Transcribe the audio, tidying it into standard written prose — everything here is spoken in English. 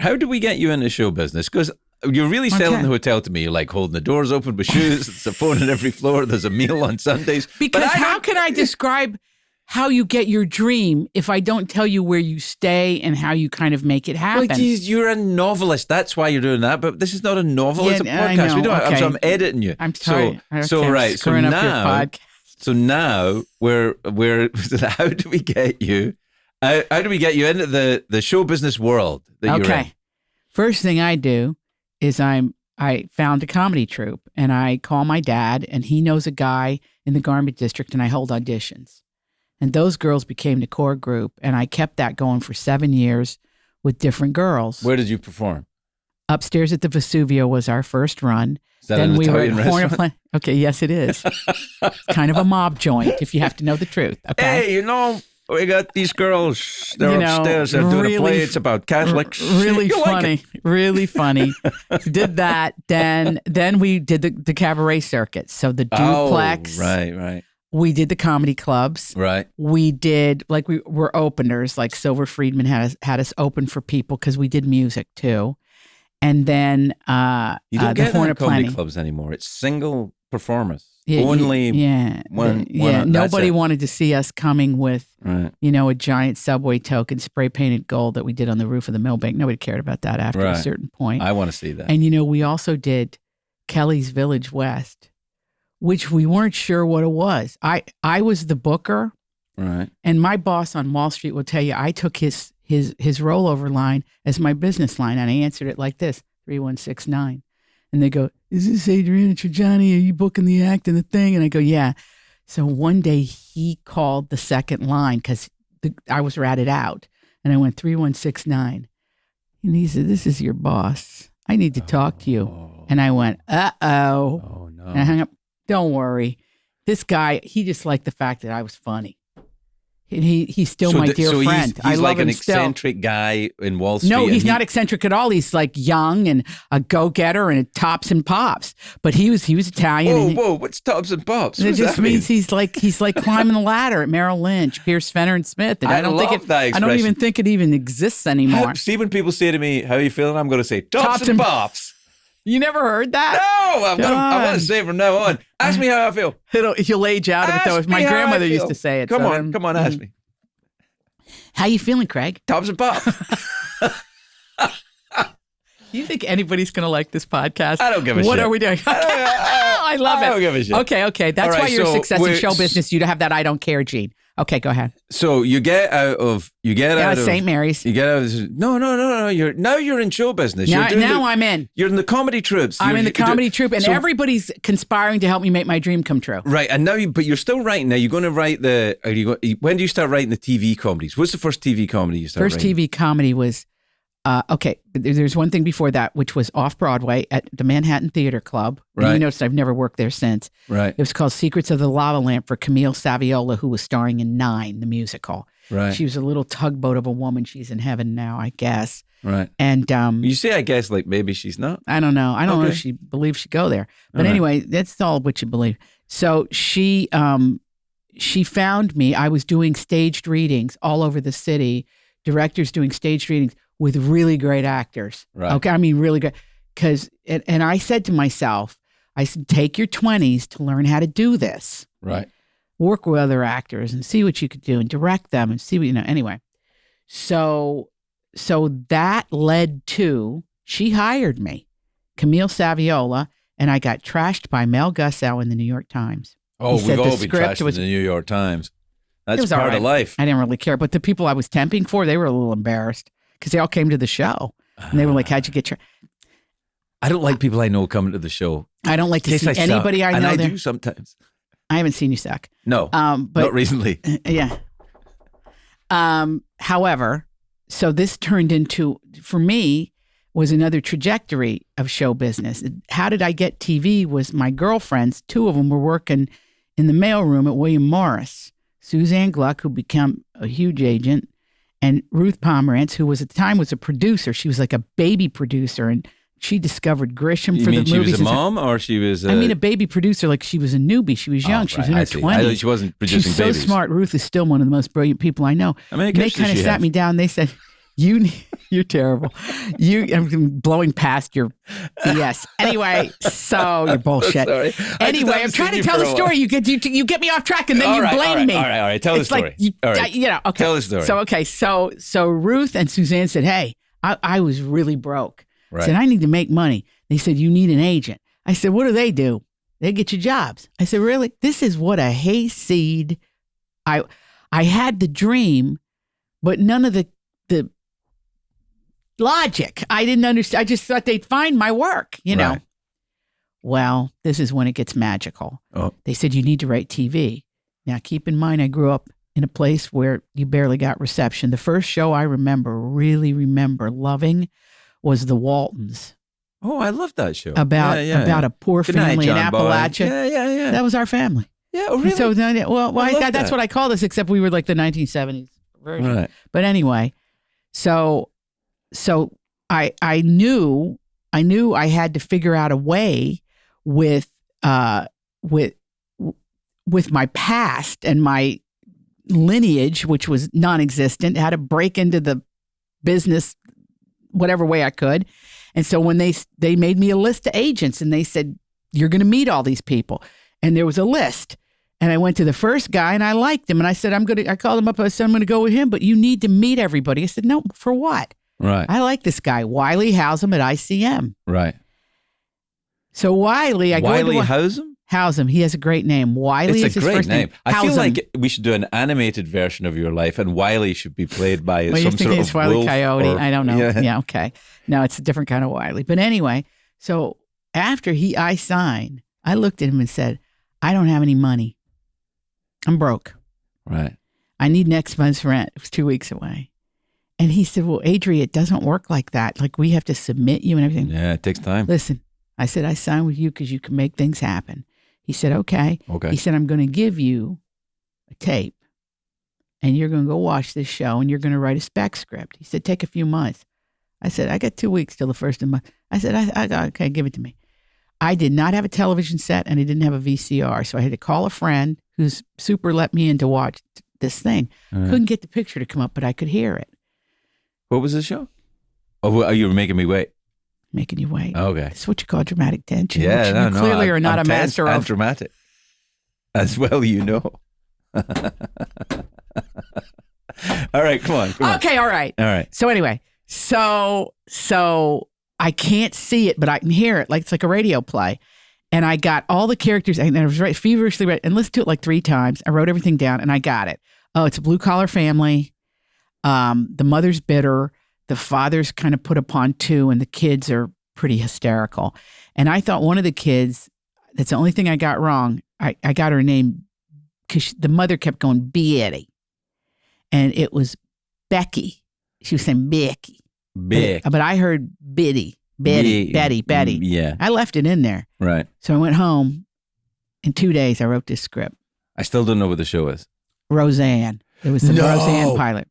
how do we get you into show business? Because you're really selling the hotel to me. You're like holding the doors open with shoes. There's a phone on every floor. There's a meal on Sundays. Because how can I describe how you get your dream if I don't tell you where you stay and how you kind of make it happen? Well, geez, you're a novelist. That's why you're doing that. But this is not a novel. It's a podcast. We don't. So I'm editing you. I'm sorry. So right. So now, we're. How do we get you? How do we get you into the show business world that you're in? First thing I do is I found a comedy troupe, and I call my dad, and he knows a guy in the Garment District, and I hold auditions. And those girls became the core group, and I kept that going for 7 years with different girls. Where did you perform? Upstairs at the Vesuvio was our first run. Is that an Italian restaurant? Okay, yes, it is. Kind of a mob joint, if you have to know the truth. Okay? Hey, we got these girls. They're upstairs. They're doing a play. It's about Catholics. Really funny. Really funny. Did that. Then we did the cabaret circuit. So the duplex. Oh, right. We did the comedy clubs. Right. We did, we were openers. Like Silver Friedman had us open for people because we did music too. And then you don't get that in comedy clubs anymore. It's single performers. Nobody wanted to see us coming with, a giant subway token spray painted gold that we did on the roof of the Millbank. Nobody cared about that after a certain point. I want to see that. And, we also did Kelly's Village West, which we weren't sure what it was. I was the booker. Right. And my boss on Wall Street will tell you, I took his rollover line as my business line, and I answered it like this, 3169. And they go, is this Adriana Trigiani? Are you booking the act and the thing? And I go, yeah. So one day he called the second line because I was ratted out. And I went 3169. And he said, this is your boss. I need to talk to you. And I went, uh-oh. Oh, no. And I hung up. Don't worry. This guy, he just liked the fact that I was funny. And he's still my dear friend. He's like an eccentric guy in Wall Street. No, he's not eccentric at all. He's like young and a go-getter and it tops and pops. But he was Italian. Whoa! What's tops and pops? It just means he's like climbing the ladder at Merrill Lynch, Pierce, Fenner, and Smith. And I don't even think it even exists anymore. See, when people say to me, "How are you feeling?" I'm going to say tops and pops. You never heard that? No, I'm going to say it from now on. Ask me how I feel. He'll age out of it, though. My grandmother used to say it. Come on, ask me. How you feeling, Craig? Tops and pops. You think anybody's going to like this podcast? I don't give a shit. What are we doing? I love it. I don't give a shit. Okay. That's why you're a success in show business. You don't have that I don't care gene. Okay, go ahead. So you get out of St. Mary's. You get out of no. You're in show business. Now I'm in. You're in the comedy troupes. I'm in the comedy troupe, and everybody's conspiring to help me make my dream come true. Right, and now but you're still writing. Now you're going to write when do you start writing the TV comedies? What's the first TV comedy you started writing? First TV comedy was okay. There's one thing before that, which was Off-Broadway at the Manhattan Theater Club. Right. And you notice I've never worked there since. Right. It was called Secrets of the Lava Lamp for Camille Saviola, who was starring in 9, the musical. Right. She was a little tugboat of a woman. She's in heaven now, I guess. Right. And you say, I guess, like maybe she's not. I don't know. I don't know if she believes she go there. But anyway, that's all what you believe. So she found me. I was doing staged readings all over the city. Directors doing staged readings with really great actors. Right. Okay. I mean, really great. And I said to myself, take your 20s to learn how to do this. Right. Work with other actors and see what you could do and direct them and see what, anyway. So that led to, she hired me, Camille Saviola, and I got trashed by Mel Gussow in the New York Times. Oh, we've all been trashed in the New York Times. That's part of life. I didn't really care. But the people I was temping for, they were a little embarrassed because they all came to the show. And they were like, how'd you get your... I don't like people I know coming to the show. I don't like to see anybody I know and there. I do sometimes. I haven't seen you suck. No, but not recently. Yeah. However, so this turned into, for me, was another trajectory of show business. How did I get TV was my girlfriends, 2 of them were working in the mailroom at William Morris. Suzanne Gluck, who became a huge agent, and Ruth Pomerantz, who was at the time was a producer. She was like a baby producer, and she discovered Grisham for the movies. She was a mom, or she was? I mean, a baby producer. Like she was a newbie. She was young. She was in her 20s. She wasn't producing babies. She's so smart. Ruth is still one of the most brilliant people I know. I mean, they kind of sat me down. They said, You're terrible. I'm blowing past your BS. Anyway, so you're bullshit. Sorry. Anyway, I'm trying to tell the story. You get me off track and then you blame me. All right. Tell the story. Okay. Tell the story. So Ruth and Suzanne said, hey, I was really broke. Right. I said, I need to make money. They said, you need an agent. I said, what do? They get you jobs. I said, really? This is what a hayseed. I had the dream, but none of the logic. I didn't understand. I just thought they'd find my work, you know. Right. Well, this is when it gets magical. Oh. They said, you need to write TV. Now, keep in mind, I grew up in a place where you barely got reception. The first show I really remember loving was The Waltons. Oh, I love that show. About a poor family in Appalachia. Yeah. That was our family. Yeah, oh, really? So that's what I call this, except we were like the 1970s version. Right. But anyway, so I knew I had to figure out a way with my past and my lineage, which was non-existent, how to break into the business whatever way I could. And so when they made me a list of agents and they said, you're going to meet all these people. And there was a list. And I went to the first guy and I liked him. And I said, I called him up. I said, I'm going to go with him, but you need to meet everybody. I said, no, for what? Right. I like this guy, Wiley Housem at ICM. Right. So Wiley, Housem. He has a great name. Wiley is his first name. I feel like we should do an animated version of your life, and Wiley should be played by some sort of Wiley wolf Coyote. I don't know. Yeah, okay. No, it's a different kind of Wiley. But anyway, so after I signed, I looked at him and said, I don't have any money. I'm broke. Right. I need next month's rent. It was 2 weeks away. And he said, well, Adri, it doesn't work like that. Like, we have to submit you and everything. Yeah, it takes time. Listen, I said, I signed with you because you can make things happen. He said, okay. He said, I'm going to give you a tape and you're going to go watch this show and you're going to write a spec script. He said, take a few months. I said, I got 2 weeks till the first of the month. I said, okay, give it to me. I did not have a television set and I didn't have a VCR. So I had to call a friend who's super let me in to watch this thing. Couldn't get the picture to come up, but I could hear it. What was the show? Oh, you were making me wait. Making you wait. Okay. That's what you call dramatic tension. Yeah, which you clearly are not a master of. And dramatic. As well, you know. All right, come on. Okay, all right. So anyway, so I can't see it, but I can hear it. Like it's like a radio play. And I got all the characters, and I was feverishly ready, and listened to it like 3 times. I wrote everything down, and I got it. Oh, it's a blue-collar family. The mother's bitter. The father's kind of put upon 2, and the kids are pretty hysterical. And I thought one of the kids, that's the only thing I got wrong. I got her name because the mother kept going, Betty. And it was Becky. She was saying Becky. But I heard Betty. Yeah. I left it in there. Right. So I went home. In 2 days, I wrote this script. I still don't know what the show is. Roseanne. It was the Roseanne pilot.